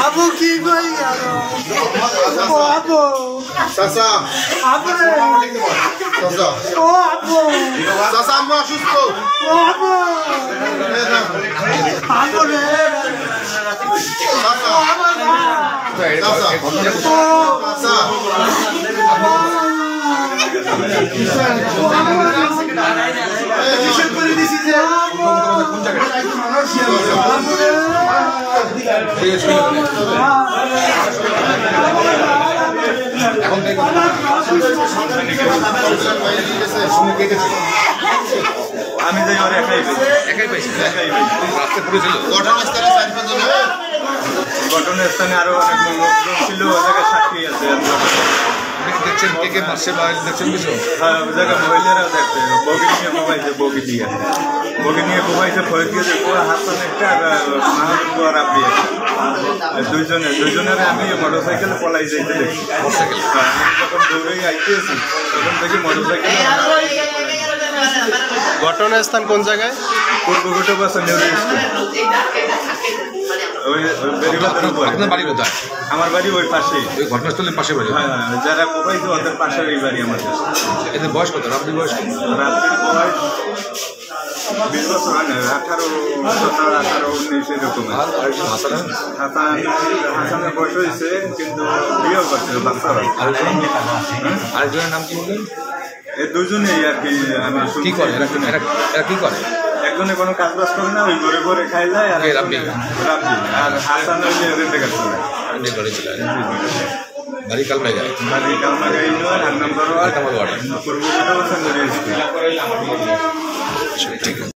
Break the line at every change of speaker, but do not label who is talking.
আবু কি কই গেল ও আবু
চাচা
আবু রে
চাচা
ও আবু
চাচা আম্মা অসুস্থ
ও আবু আবু রে
চাচা চাচা চাচা কিসের করে দিছি যে কোন জায়গায় এখন
আমি যাই আর একাই পাইছি রাস্তা পড়েছিল ঘটনাস্থানে আরো অনেক লোকজন ছিল ওই জায়গায় সাক্ষী আছে
দেখছেন কে মারছে বা দেখছেন কিছু
হ্যাঁ ওই জায়গায় মহিলারাও দেখছে বগি নিয়ে ঘুমাইছে বগি নিয়ে ঘুমাইছে ভয় দিয়ে হাসান একটা মাহবুব আর আপনি দুইজনের আমি মোটরসাইকেলে পলাই যাইতে দেখি মোটরসাইকেল যখন দৌড়ে আইতেছি তখন দেখি মোটরসাইকেল
ঘটনাস্থান কোন জায়গায়
পূর্বঘট বাসা নেহরু স্কুল
আপনার বাড়ি কোথায়
আমার বাড়ি ওই পাশেই
ওই ঘটনাস্থলের পাশে বাড়ি
হ্যাঁ যারা কোপাইছে ওদের পাশের এই বাড়ি আমাদের
এদের বয়স কত রাত্রির বয়স কত
রাত্রির বয়স 20 বছর হয় না 18, 19 এরকম হাসানের বয়স হয়েছে কিন্তু বিয়েও করছে বাচ্চারা
আরেকজনের নাম কি বললেন
এই দুজনেই আর কি আমি
কি করে এরা কি করে
একজনে কোনো কাজ বাজ করে না ওই ঘরে ঘরে খাই যায় আর
রাব্বি
আর হাসান ওই যে রেন্টে কাজ করে
বাড়ি কালমাই যায়
বাড়ি কালমাগাই নয় আর নাম্বার 8
আমার ওয়ার্ড
পূর্ব